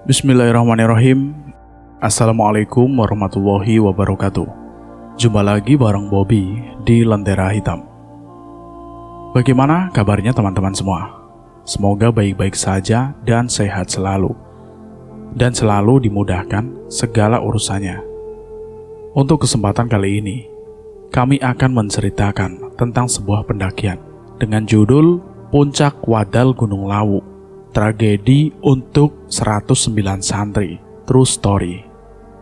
Bismillahirrahmanirrahim. Assalamualaikum warahmatullahi wabarakatuh. Jumpa lagi bareng Bobby di Lentera Hitam. Bagaimana kabarnya teman-teman semua? Semoga baik-baik saja dan sehat selalu, dan selalu dimudahkan segala urusannya. Untuk kesempatan kali ini, kami akan menceritakan tentang sebuah pendakian dengan judul Puncak Wadal Gunung Lawu, tragedi untuk 109 santri, true story.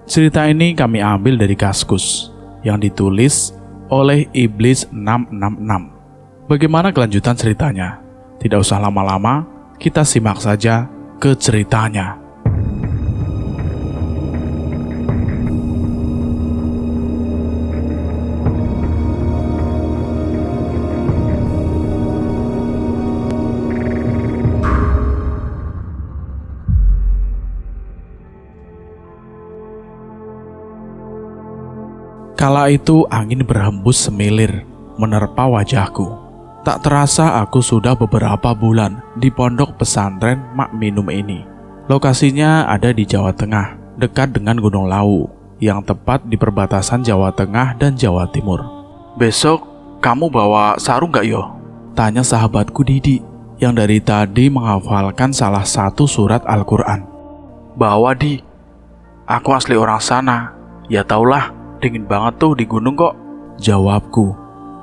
Cerita ini kami ambil dari Kaskus yang ditulis oleh Iblis 666. Bagaimana kelanjutan ceritanya? Tidak usah lama-lama, kita simak saja ke ceritanya. Kala itu angin berhembus semilir menerpa wajahku. Tak terasa aku sudah beberapa bulan di pondok pesantren Mak Minum ini. Lokasinya ada di Jawa Tengah, dekat dengan Gunung Lawu, yang tepat di perbatasan Jawa Tengah dan Jawa Timur. "Besok kamu bawa sarung gak yo?" tanya sahabatku Didi, yang dari tadi menghafalkan salah satu surat Al-Quran. "Bawa Di, aku asli orang sana, ya taulah. Dingin banget tuh di gunung kok," jawabku.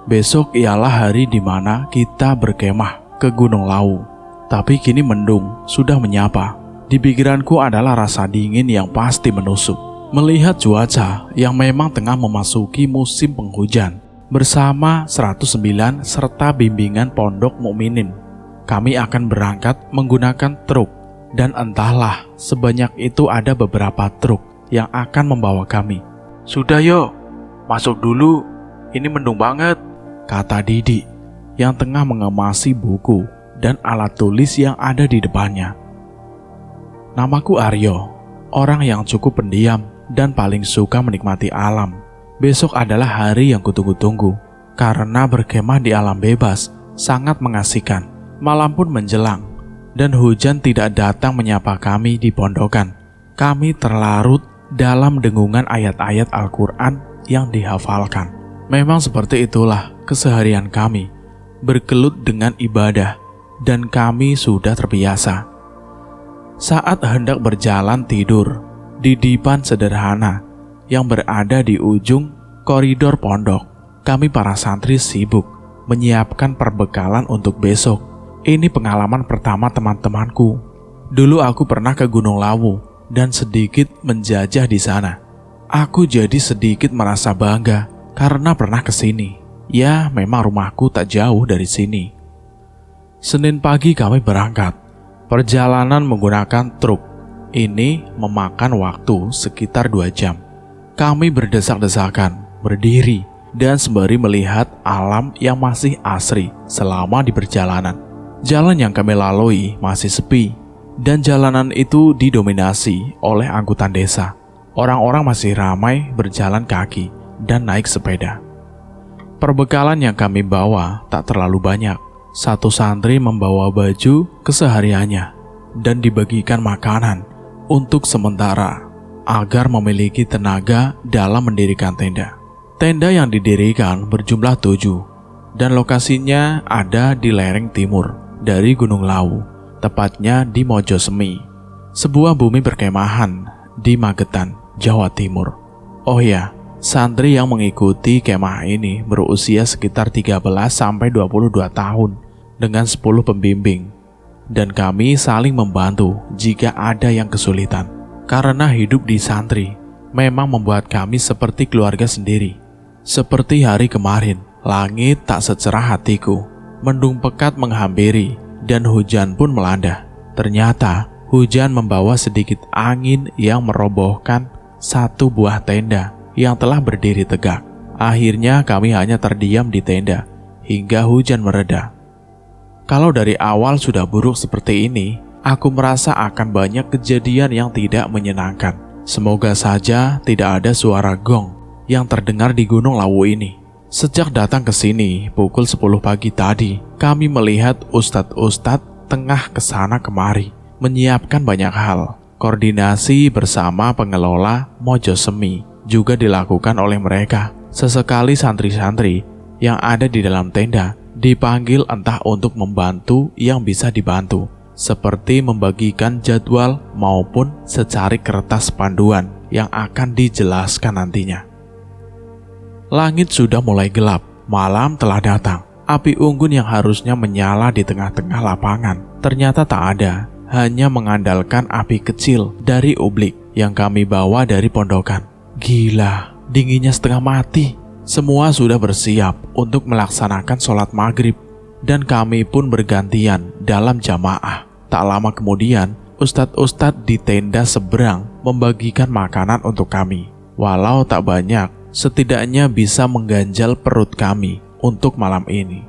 Besok ialah hari di mana kita berkemah ke Gunung Lawu. Tapi kini mendung sudah menyapa. Di pikiranku adalah rasa dingin yang pasti menusuk. Melihat cuaca yang memang tengah memasuki musim penghujan. Bersama 109 serta bimbingan Pondok Mukminin, kami akan berangkat menggunakan truk. Dan entahlah sebanyak itu ada beberapa truk yang akan membawa kami. "Sudah yo, masuk dulu, ini mendung banget," kata Didi yang tengah mengemasi buku dan alat tulis yang ada di depannya. Namaku Aryo, orang yang cukup pendiam dan paling suka menikmati alam. Besok adalah hari yang kutunggu-tunggu, karena berkemah di alam bebas sangat mengasihkan. Malam pun menjelang, dan hujan tidak datang menyapa kami di pondokan. Kami terlarut dalam dengungan ayat-ayat Al-Quran yang dihafalkan. Memang seperti itulah keseharian kami, bergelut dengan ibadah, dan kami sudah terbiasa. Saat hendak berjalan tidur di dipan sederhana yang berada di ujung koridor pondok, kami para santri sibuk menyiapkan perbekalan untuk besok. Ini pengalaman pertama teman-temanku. Dulu aku pernah ke Gunung Lawu dan sedikit menjajah di sana. Aku jadi sedikit merasa bangga karena pernah ke sini. Ya, memang rumahku tak jauh dari sini. Senin pagi kami berangkat. Perjalanan menggunakan truk ini memakan waktu sekitar 2 jam. Kami berdesak-desakan, berdiri, dan sembari melihat alam yang masih asri selama di perjalanan. Jalan yang kami lalui masih sepi, dan jalanan itu didominasi oleh angkutan desa. Orang-orang masih ramai berjalan kaki dan naik sepeda. Perbekalan yang kami bawa tak terlalu banyak. Satu santri membawa baju kesehariannya dan dibagikan makanan untuk sementara agar memiliki tenaga dalam mendirikan tenda. Tenda yang didirikan berjumlah 7 dan lokasinya ada di lereng timur dari Gunung Lawu, tepatnya di Mojosemi, sebuah bumi perkemahan di Magetan, Jawa Timur. Oh ya, santri yang mengikuti kemah ini berusia sekitar 13-22 tahun dengan 10 pembimbing. Dan kami saling membantu jika ada yang kesulitan. Karena hidup di santri memang membuat kami seperti keluarga sendiri. Seperti hari kemarin, langit tak secerah hatiku. Mendung pekat menghampiri dan hujan pun melanda. Ternyata hujan membawa sedikit angin yang merobohkan satu buah tenda yang telah berdiri tegak. Akhirnya kami hanya terdiam di tenda hingga hujan mereda. Kalau dari awal sudah buruk seperti ini, aku merasa akan banyak kejadian yang tidak menyenangkan. Semoga saja tidak ada suara gong yang terdengar di Gunung Lawu ini. Sejak datang ke sini pukul 10 pagi tadi, kami melihat ustadz-ustadz tengah kesana kemari menyiapkan banyak hal. Koordinasi bersama pengelola Mojosemi juga dilakukan oleh mereka. Sesekali santri-santri yang ada di dalam tenda dipanggil entah untuk membantu yang bisa dibantu, seperti membagikan jadwal maupun secari kertas panduan yang akan dijelaskan nantinya. Langit sudah mulai gelap, malam telah datang. Api unggun yang harusnya menyala di tengah-tengah lapangan ternyata tak ada, hanya mengandalkan api kecil dari ublik yang kami bawa dari pondokan. Gila, dinginnya setengah mati. Semua sudah bersiap untuk melaksanakan sholat maghrib, dan kami pun bergantian dalam jamaah. Tak lama kemudian, ustadz-ustadz di tenda seberang membagikan makanan untuk kami. Walau tak banyak, setidaknya bisa mengganjal perut kami untuk malam ini.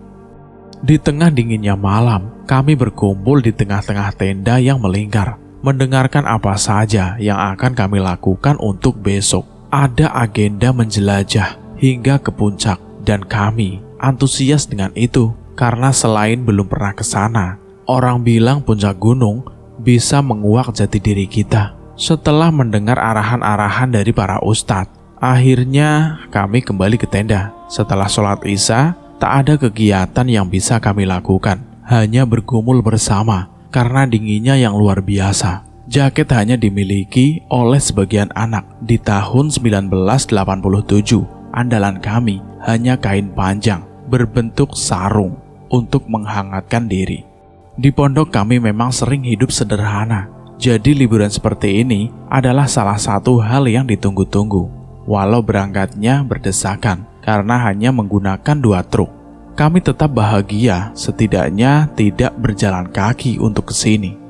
Di tengah dinginnya malam, kami berkumpul di tengah-tengah tenda yang melingkar, mendengarkan apa saja yang akan kami lakukan untuk besok. Ada agenda menjelajah hingga ke puncak, dan kami antusias dengan itu karena selain belum pernah ke sana, orang bilang puncak gunung bisa menguak jati diri kita. Setelah mendengar arahan-arahan dari para ustadz, akhirnya kami kembali ke tenda. Setelah sholat isya, tak ada kegiatan yang bisa kami lakukan, hanya bergumul bersama karena dinginnya yang luar biasa. Jaket hanya dimiliki oleh sebagian anak. Di tahun 1987, andalan kami hanya kain panjang berbentuk sarung untuk menghangatkan diri. Di pondok kami memang sering hidup sederhana, jadi liburan seperti ini adalah salah satu hal yang ditunggu-tunggu. Walau berangkatnya berdesakan karena hanya menggunakan 2 truk, kami tetap bahagia setidaknya tidak berjalan kaki untuk ke sini.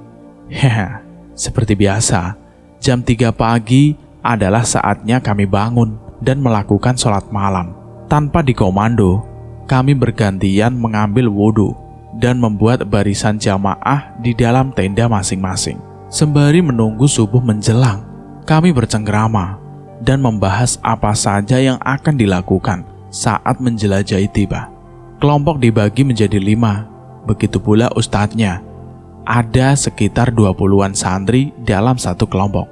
Hehe, seperti biasa, jam 3 pagi adalah saatnya kami bangun dan melakukan sholat malam. Tanpa dikomando, kami bergantian mengambil wudhu dan membuat barisan jamaah di dalam tenda masing-masing. Sembari menunggu subuh menjelang, kami bercengkrama dan membahas apa saja yang akan dilakukan saat menjelajahi tiba. Kelompok dibagi menjadi 5, begitu pula ustadznya. Ada sekitar 20-an santri dalam satu kelompok.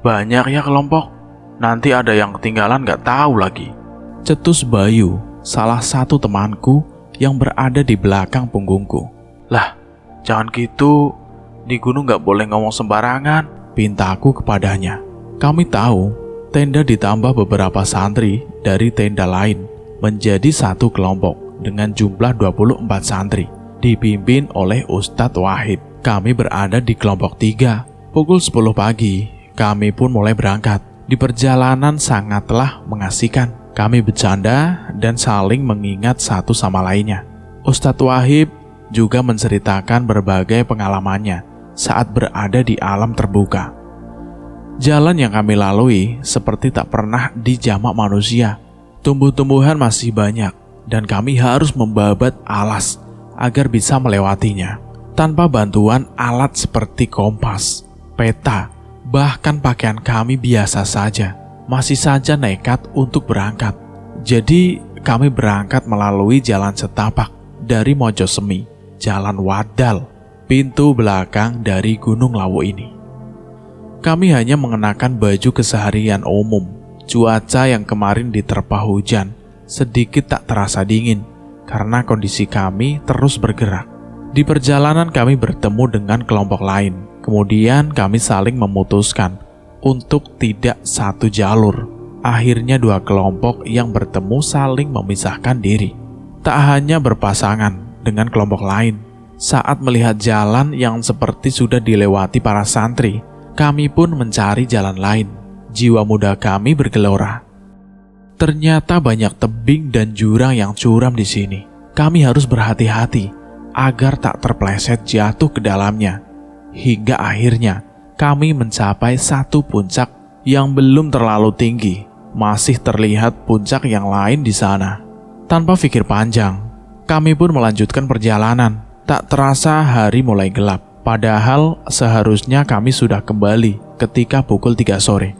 Banyak ya kelompok, nanti ada yang ketinggalan gak tahu lagi, cetus Bayu, salah satu temanku yang berada di belakang punggungku. Lah, jangan gitu, di gunung gak boleh ngomong sembarangan, pintaku kepadanya. Kami tahu tenda ditambah beberapa santri dari tenda lain menjadi satu kelompok dengan jumlah 24 santri, dipimpin oleh Ustadz Wahid. Kami berada di kelompok 3. Pukul 10 pagi, kami pun mulai berangkat. Di perjalanan sangatlah mengasihkan. Kami bercanda dan saling mengingat satu sama lainnya. Ustadz Wahid juga menceritakan berbagai pengalamannya saat berada di alam terbuka. Jalan yang kami lalui seperti tak pernah dijamak manusia. Tumbuh-tumbuhan masih banyak dan kami harus membabat alas agar bisa melewatinya. Tanpa bantuan alat seperti kompas, peta, bahkan pakaian kami biasa saja, masih saja nekat untuk berangkat. Jadi kami berangkat melalui jalan setapak dari Mojosemi, jalan Wadal, pintu belakang dari Gunung Lawu ini. Kami hanya mengenakan baju keseharian umum. Cuaca yang kemarin diterpa hujan sedikit tak terasa dingin karena kondisi kami terus bergerak. Di perjalanan kami bertemu dengan kelompok lain. Kemudian kami saling memutuskan untuk tidak satu jalur. Akhirnya 2 kelompok yang bertemu saling memisahkan diri. Tak hanya berpasangan dengan kelompok lain, saat melihat jalan yang seperti sudah dilewati para santri, kami pun mencari jalan lain. Jiwa muda kami bergelora. Ternyata banyak tebing dan jurang yang curam di sini. Kami harus berhati-hati agar tak terpleset jatuh ke dalamnya. Hingga akhirnya kami mencapai satu puncak yang belum terlalu tinggi. Masih terlihat puncak yang lain di sana. Tanpa pikir panjang, kami pun melanjutkan perjalanan. Tak terasa hari mulai gelap. Padahal seharusnya kami sudah kembali ketika pukul 3 sore.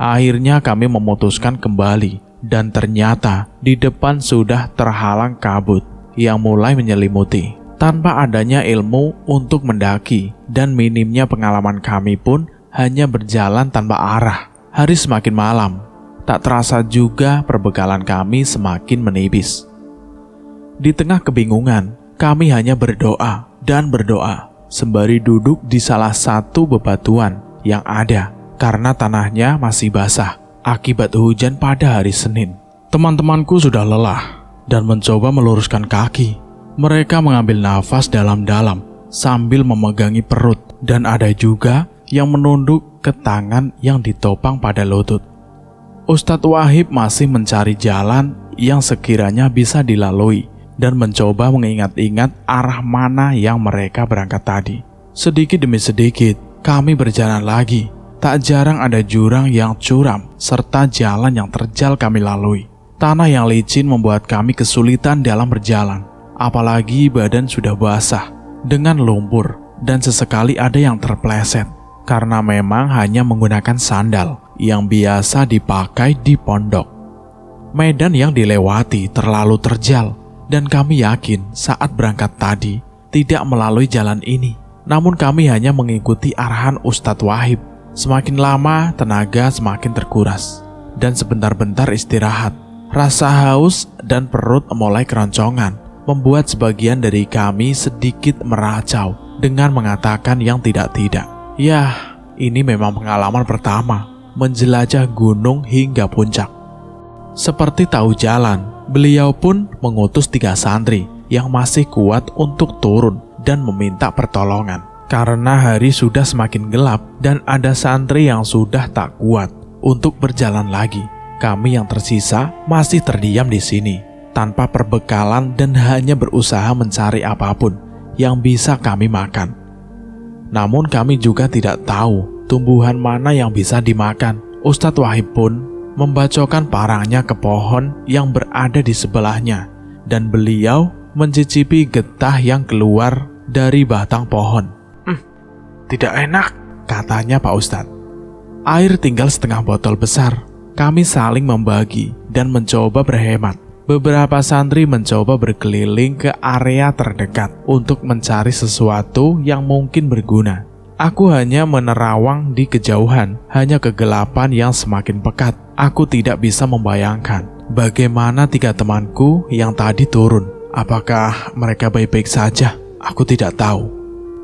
Akhirnya kami memutuskan kembali, dan ternyata di depan sudah terhalang kabut yang mulai menyelimuti. Tanpa adanya ilmu untuk mendaki dan minimnya pengalaman kami pun hanya berjalan tanpa arah. Hari semakin malam, tak terasa juga perbekalan kami semakin menipis. Di tengah kebingungan, kami hanya berdoa dan berdoa sembari duduk di salah satu bebatuan yang ada karena tanahnya masih basah akibat hujan pada hari Senin. Teman-temanku sudah lelah dan mencoba meluruskan kaki. Mereka mengambil nafas dalam-dalam sambil memegangi perut, dan ada juga yang menunduk ke tangan yang ditopang pada lutut. Ustadz Wahib masih mencari jalan yang sekiranya bisa dilalui dan mencoba mengingat-ingat arah mana yang mereka berangkat tadi. Sedikit demi sedikit, kami berjalan lagi. Tak jarang ada jurang yang curam serta jalan yang terjal kami lalui. Tanah yang licin membuat kami kesulitan dalam berjalan. Apalagi badan sudah basah dengan lumpur dan sesekali ada yang terpleset karena memang hanya menggunakan sandal yang biasa dipakai di pondok. Medan yang dilewati terlalu terjal dan kami yakin saat berangkat tadi tidak melalui jalan ini. Namun kami hanya mengikuti arahan Ustadz Wahib. Semakin lama tenaga semakin terkuras dan sebentar-bentar istirahat. Rasa haus dan perut mulai keroncongan membuat sebagian dari kami sedikit meracau dengan mengatakan yang tidak-tidak. Yah, ini memang pengalaman pertama menjelajah gunung hingga puncak. Seperti tahu jalan, beliau pun mengutus 3 santri yang masih kuat untuk turun dan meminta pertolongan. Karena hari sudah semakin gelap dan ada santri yang sudah tak kuat untuk berjalan lagi, kami yang tersisa masih terdiam di sini tanpa perbekalan dan hanya berusaha mencari apapun yang bisa kami makan. Namun kami juga tidak tahu tumbuhan mana yang bisa dimakan. Ustadz Wahib pun membacokkan parangnya ke pohon yang berada di sebelahnya dan beliau mencicipi getah yang keluar dari batang pohon. Tidak enak, katanya Pak Ustadz. Air tinggal setengah botol besar. Kami saling membagi dan mencoba berhemat. Beberapa santri mencoba berkeliling ke area terdekat untuk mencari sesuatu yang mungkin berguna. Aku hanya menerawang di kejauhan, hanya kegelapan yang semakin pekat. Aku tidak bisa membayangkan bagaimana 3 temanku yang tadi turun. Apakah mereka baik-baik saja? Aku tidak tahu.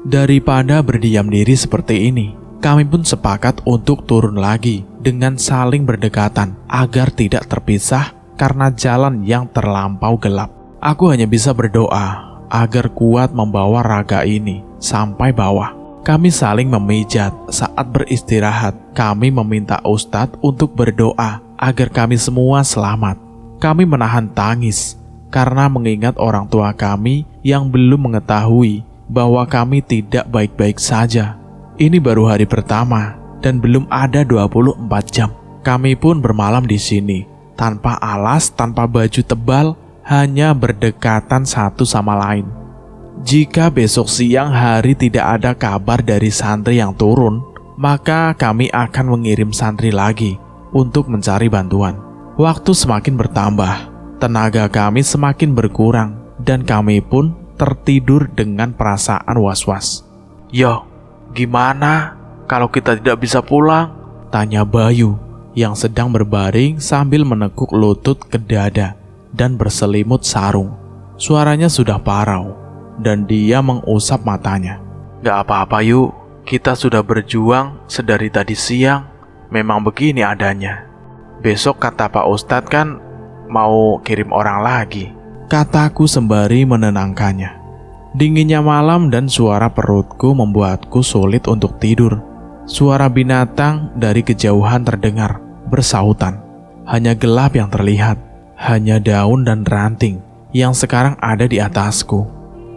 Daripada berdiam diri seperti ini, kami pun sepakat untuk turun lagi dengan saling berdekatan agar tidak terpisah karena jalan yang terlampau gelap. Aku hanya bisa berdoa agar kuat membawa raga ini sampai bawah. Kami saling memijat saat beristirahat. Kami meminta Ustadz untuk berdoa agar kami semua selamat. Kami menahan tangis karena mengingat orang tua kami yang belum mengetahui bahwa kami tidak baik-baik saja. Ini baru hari pertama dan belum ada 24 jam. Kami pun bermalam di sini, tanpa alas, tanpa baju tebal, hanya berdekatan satu sama lain. Jika besok siang hari tidak ada kabar dari santri yang turun, maka kami akan mengirim santri lagi untuk mencari bantuan. Waktu semakin bertambah, tenaga kami semakin berkurang, dan kami pun tertidur dengan perasaan was-was. "Yo, gimana kalau kita tidak bisa pulang?" tanya Bayu yang sedang berbaring sambil menekuk lutut ke dada dan berselimut sarung. Suaranya sudah parau dan dia mengusap matanya. "Gak apa-apa yuk, kita sudah berjuang sedari tadi siang. Memang begini adanya. Besok kata Pak Ustadz kan mau kirim orang lagi," kataku sembari menenangkannya. Dinginnya malam dan suara perutku membuatku sulit untuk tidur. Suara binatang dari kejauhan terdengar bersahutan. Hanya gelap yang terlihat, hanya daun dan ranting yang sekarang ada di atasku,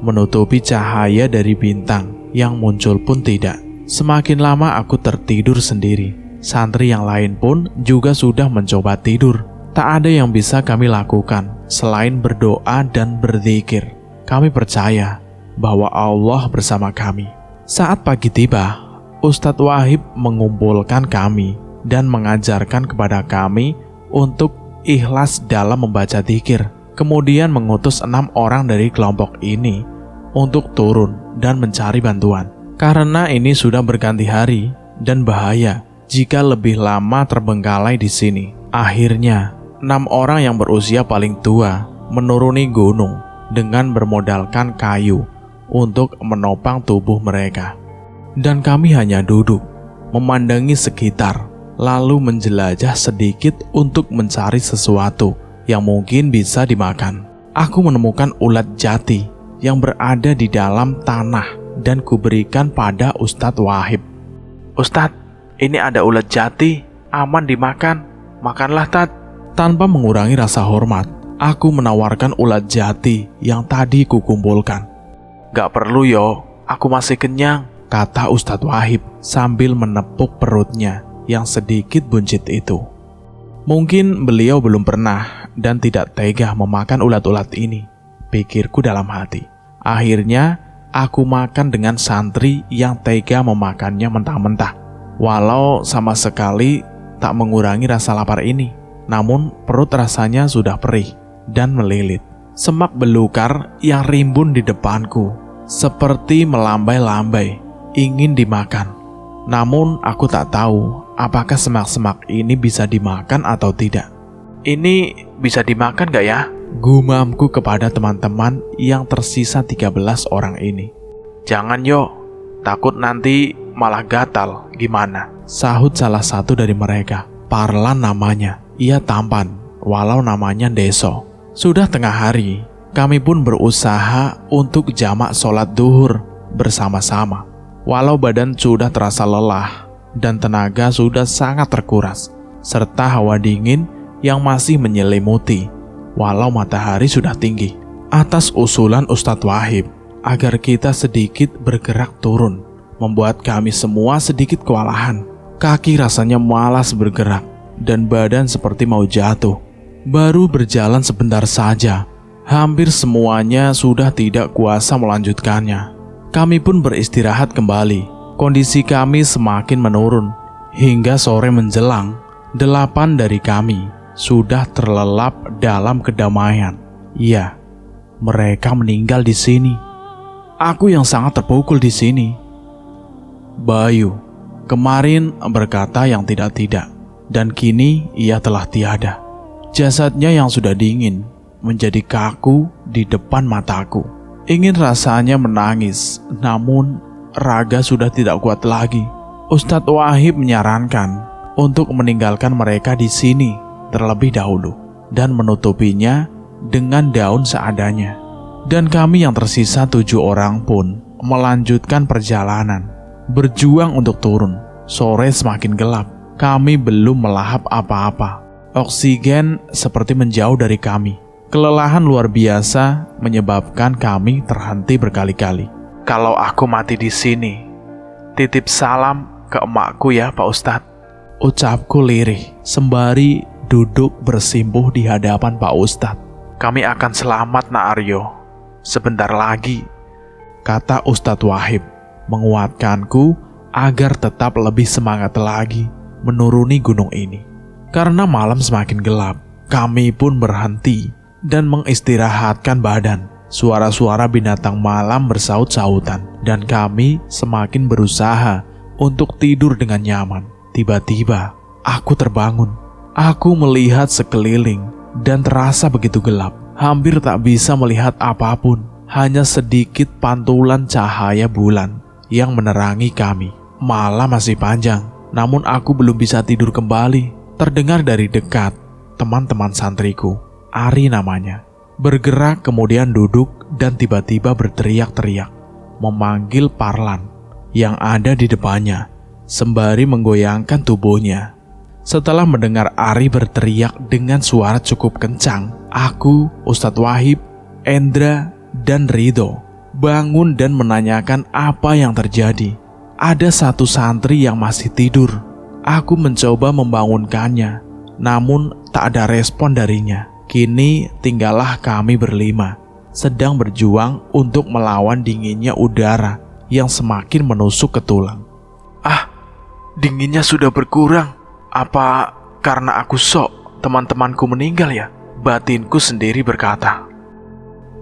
menutupi cahaya dari bintang yang muncul pun tidak. Semakin lama aku tertidur sendiri. Santri yang lain pun juga sudah mencoba tidur. Tak ada yang bisa kami lakukan selain berdoa dan berzikir. Kami percaya bahwa Allah bersama kami. Saat pagi tiba, Ustadz Wahib mengumpulkan kami dan mengajarkan kepada kami untuk ikhlas dalam membaca dzikir. Kemudian mengutus 6 orang dari kelompok ini untuk turun dan mencari bantuan. Karena ini sudah berganti hari dan bahaya jika lebih lama terbengkalai di sini. Akhirnya, 6 orang yang berusia paling tua menuruni gunung dengan bermodalkan kayu untuk menopang tubuh mereka. Dan kami hanya duduk, memandangi sekitar, lalu menjelajah sedikit untuk mencari sesuatu yang mungkin bisa dimakan. Aku menemukan ulat jati yang berada di dalam tanah dan kuberikan pada Ustadz Wahib. "Ustadz, ini ada ulat jati, aman dimakan. Makanlah, Tat." Tanpa mengurangi rasa hormat, aku menawarkan ulat jati yang tadi kukumpulkan. "Gak perlu yo, aku masih kenyang," kata Ustadz Wahib sambil menepuk perutnya yang sedikit buncit itu. Mungkin beliau belum pernah dan tidak tega memakan ulat-ulat ini, pikirku dalam hati. Akhirnya, aku makan dengan santri yang tega memakannya mentah-mentah. Walau sama sekali tak mengurangi rasa lapar ini, namun perut rasanya sudah perih dan melilit. Semak belukar yang rimbun di depanku seperti melambai-lambai ingin dimakan. Namun aku tak tahu apakah semak-semak ini bisa dimakan atau tidak. "Ini bisa dimakan gak ya?" gumamku kepada teman-teman yang tersisa 13 orang ini. "Jangan yo, takut nanti malah gatal gimana?" sahut salah satu dari mereka. Parlan namanya. Ia tampan, walau namanya Deso. Sudah tengah hari, kami pun berusaha untuk jamak sholat duhur bersama-sama. Walau badan sudah terasa lelah dan tenaga sudah sangat terkuras, serta hawa dingin yang masih menyelimuti, walau matahari sudah tinggi. Atas usulan Ustadz Wahib agar kita sedikit bergerak turun, membuat kami semua sedikit kewalahan. Kaki rasanya malas bergerak dan badan seperti mau jatuh. Baru berjalan sebentar saja, hampir semuanya sudah tidak kuasa melanjutkannya. Kami pun beristirahat kembali. Kondisi kami semakin menurun. Hingga sore menjelang, 8 dari kami sudah terlelap dalam kedamaian. Iya, mereka meninggal di sini. Aku yang sangat terpukul di sini. Bayu kemarin berkata yang tidak-tidak, dan kini ia telah tiada. Jasadnya yang sudah dingin menjadi kaku di depan mataku. Ingin rasanya menangis, namun raga sudah tidak kuat lagi. Ustadz Wahib menyarankan untuk meninggalkan mereka di sini terlebih dahulu dan menutupinya dengan daun seadanya. Dan kami yang tersisa 7 orang pun melanjutkan perjalanan, berjuang untuk turun. Sore semakin gelap, kami belum melahap apa-apa. Oksigen seperti menjauh dari kami. Kelelahan luar biasa menyebabkan kami terhenti berkali-kali. "Kalau aku mati di sini, titip salam ke emakku ya Pak Ustadz," ucapku lirih sembari duduk bersimpuh di hadapan Pak Ustadz. "Kami akan selamat, Nak Aryo. Sebentar lagi," kata Ustadz Wahib, menguatkanku agar tetap lebih semangat lagi menuruni gunung ini. Karena malam semakin gelap, kami pun berhenti dan mengistirahatkan badan. Suara-suara binatang malam bersaut-sautan dan kami semakin berusaha untuk tidur dengan nyaman. Tiba-tiba, aku terbangun. Aku melihat sekeliling dan terasa begitu gelap. Hampir tak bisa melihat apapun, hanya sedikit pantulan cahaya bulan yang menerangi kami. Malam masih panjang, namun aku belum bisa tidur kembali. Terdengar dari dekat, teman-teman santriku, Ari namanya, bergerak kemudian duduk dan tiba-tiba berteriak-teriak, memanggil Parlan yang ada di depannya, sembari menggoyangkan tubuhnya. Setelah mendengar Ari berteriak dengan suara cukup kencang, aku, Ustadz Wahib, Endra, dan Ridho bangun dan menanyakan apa yang terjadi. Ada satu santri yang masih tidur. Aku mencoba membangunkannya, namun tak ada respon darinya. Kini tinggallah kami berlima, sedang berjuang untuk melawan dinginnya udara yang semakin menusuk ke tulang. "Ah, dinginnya sudah berkurang. Apa karena aku sok teman-temanku meninggal ya?" batinku sendiri berkata.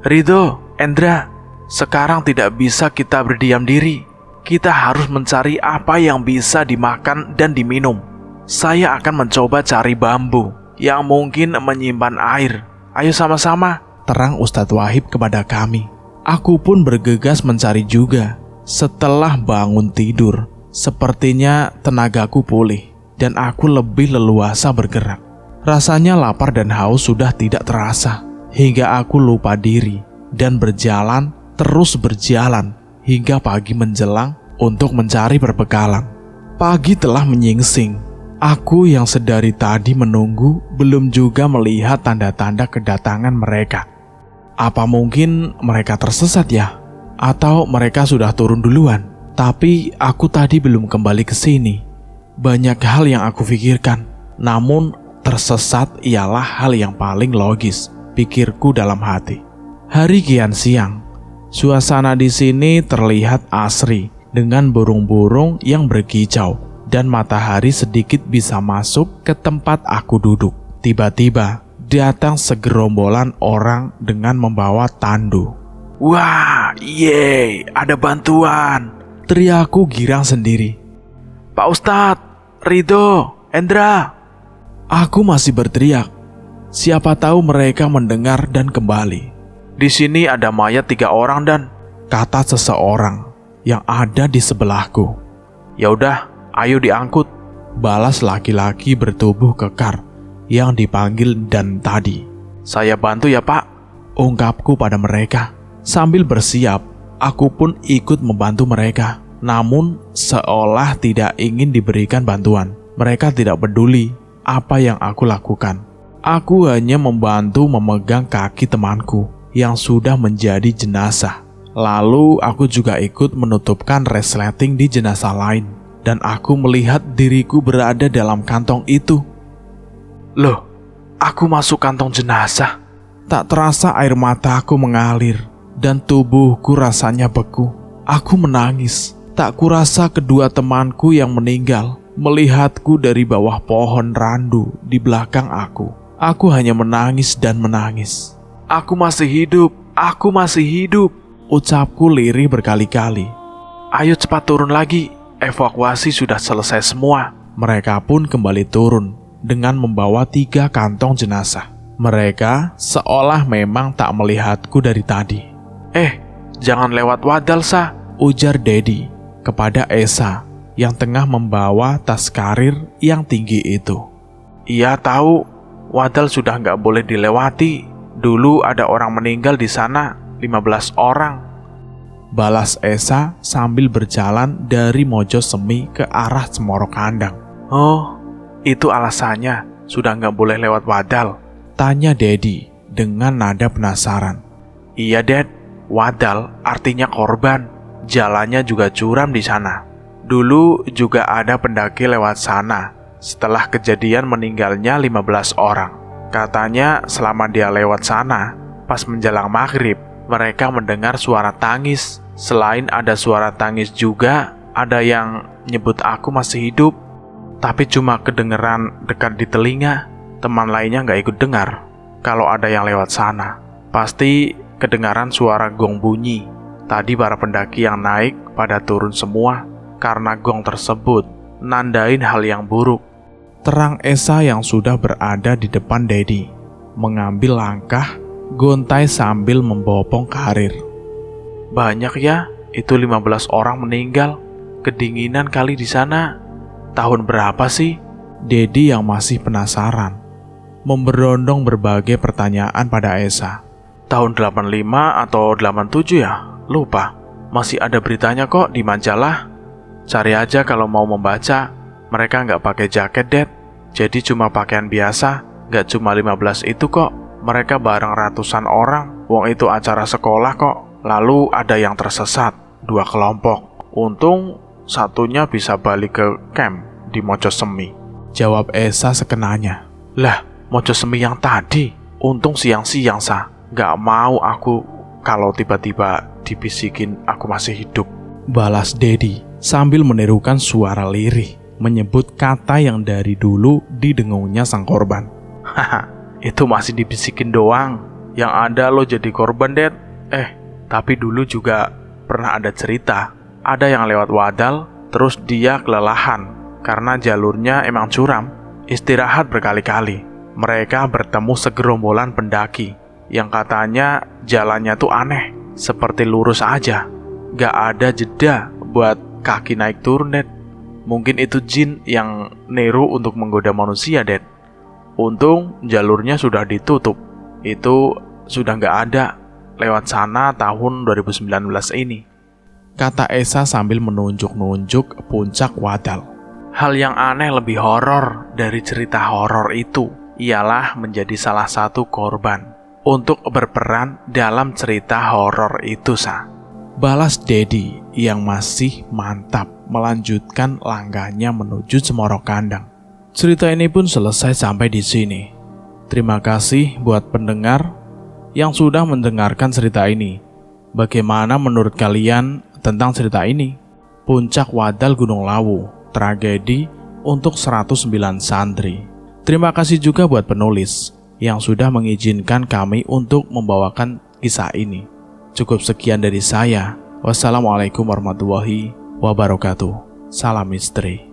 "Ridho, Endra, Sekarang tidak bisa kita berdiam diri. Kita harus mencari apa yang bisa dimakan dan diminum. Saya akan mencoba cari bambu yang mungkin menyimpan air. Ayo sama-sama, terang Ustadz Wahib kepada kami. Aku pun bergegas mencari juga. Setelah bangun tidur, sepertinya tenagaku pulih dan aku lebih leluasa bergerak. Rasanya lapar dan haus sudah tidak terasa, hingga aku lupa diri dan terus berjalan hingga pagi menjelang untuk mencari perbekalan. Pagi telah menyingsing. Aku yang sedari tadi menunggu belum juga melihat tanda-tanda kedatangan mereka. Apa mungkin mereka tersesat ya? Atau mereka sudah turun duluan? Tapi aku tadi belum kembali ke sini. Banyak hal yang aku pikirkan, namun tersesat ialah hal yang paling logis, pikirku dalam hati. Hari kian siang. Suasana di sini terlihat asri dengan burung-burung yang berkicau dan matahari sedikit bisa masuk ke tempat aku duduk. Tiba-tiba datang segerombolan orang dengan membawa tandu. Wah, yeay, ada bantuan, teriakku girang sendiri. Pak Ustadz, Ridho, Endra. Aku masih berteriak. Siapa tahu mereka mendengar dan kembali. Di sini ada mayat 3 orang dan, kata seseorang yang ada di sebelahku. Ya udah, ayo diangkut, balas laki-laki bertubuh kekar yang dipanggil dan tadi. Saya bantu ya Pak, ungkapku pada mereka. Sambil bersiap, aku pun ikut membantu mereka. Namun seolah tidak ingin diberikan bantuan. Mereka tidak peduli apa yang aku lakukan. Aku hanya membantu memegang kaki temanku yang sudah menjadi jenazah. Lalu aku juga ikut menutupkan resleting di jenazah lain. Dan aku melihat diriku berada dalam kantong itu. Loh, aku masuk kantong jenazah. Tak terasa air mataku mengalir dan tubuhku rasanya beku. Aku menangis. Tak kurasa kedua temanku yang meninggal melihatku dari bawah pohon randu di belakang aku. Aku hanya menangis dan menangis. Aku masih hidup, aku masih hidup, ucapku lirih berkali-kali. Ayo cepat turun lagi, evakuasi sudah selesai semua. Mereka pun kembali turun dengan membawa 3 kantong jenazah. Mereka seolah memang tak melihatku dari tadi. Jangan lewat wadal Sa, ujar Dedi kepada Esa yang tengah membawa tas karir yang tinggi itu. Iya tahu, wadal sudah nggak boleh dilewati. Dulu ada orang meninggal di sana, 15 orang. Balas Esa sambil berjalan dari Mojosemi ke arah Cemoro Kandang. Oh, itu alasannya sudah nggak boleh lewat wadal, tanya Dedi dengan nada penasaran. Iya Ded, wadal artinya korban. Jalannya juga curam di sana. Dulu juga ada pendaki lewat sana. Setelah kejadian meninggalnya 15 orang. Katanya selama dia lewat sana, pas menjelang maghrib, mereka mendengar suara tangis. Selain ada suara tangis juga, ada yang nyebut aku masih hidup. Tapi cuma kedengeran dekat di telinga. Teman lainnya gak ikut dengar. Kalau ada yang lewat sana, pasti kedengaran suara gong bunyi. Tadi para pendaki yang naik pada turun semua karena gong tersebut nandain hal yang buruk. Terang Esa yang sudah berada di depan Dedi mengambil langkah gontai sambil membopong karir. Banyak ya, itu 15 orang meninggal. Kedinginan kali di sana. Tahun berapa sih? Dedi yang masih penasaran memberondong berbagai pertanyaan pada Esa. Tahun 85 atau 87 ya? Lupa. Masih ada beritanya kok di majalah. Cari aja kalau mau membaca. Mereka nggak pakai jaket, Dad. Jadi cuma pakaian biasa. Nggak cuma 15 itu kok. Mereka bareng ratusan orang. Wong itu acara sekolah kok. Lalu ada yang tersesat, 2 kelompok. Untung satunya bisa balik ke camp di Mojosemi. Jawab Esa sekenanya. Lah, Mojosemi yang tadi. Untung siang-siang Sa. Nggak mau aku kalau tiba-tiba dibisikin aku masih hidup. Balas Dedi sambil menirukan suara lirih, menyebut kata yang dari dulu didengungnya sang korban. Haha, itu masih dibisikin doang. Yang ada lo jadi korban, Dad. Tapi dulu juga pernah ada cerita, ada yang lewat Wadal, terus dia kelelahan karena jalurnya emang curam, istirahat berkali-kali. Mereka bertemu segerombolan pendaki yang katanya jalannya tuh aneh, seperti lurus aja, gak ada jeda buat kaki naik turun, Dad. Mungkin itu jin yang niru untuk menggoda manusia, Dad. Untung jalurnya sudah ditutup, itu sudah gak ada lewat sana tahun 2019 ini, kata Esa sambil menunjuk-nunjuk puncak Wadal. Hal yang aneh lebih horor dari cerita horor itu ialah menjadi salah satu korban untuk berperan dalam cerita horor itu, Sa. Balas Dedi yang masih mantap melanjutkan langkahnya menuju Cemoro Kandang. Cerita ini pun selesai sampai di sini. Terima kasih buat pendengar yang sudah mendengarkan cerita ini. Bagaimana menurut kalian tentang cerita ini? Puncak Wadal Gunung Lawu, tragedi untuk 109 santri. Terima kasih juga buat penulis yang sudah mengizinkan kami untuk membawakan kisah ini. Cukup sekian dari saya. Wassalamualaikum warahmatullahi wabarakatuh. Salam misteri.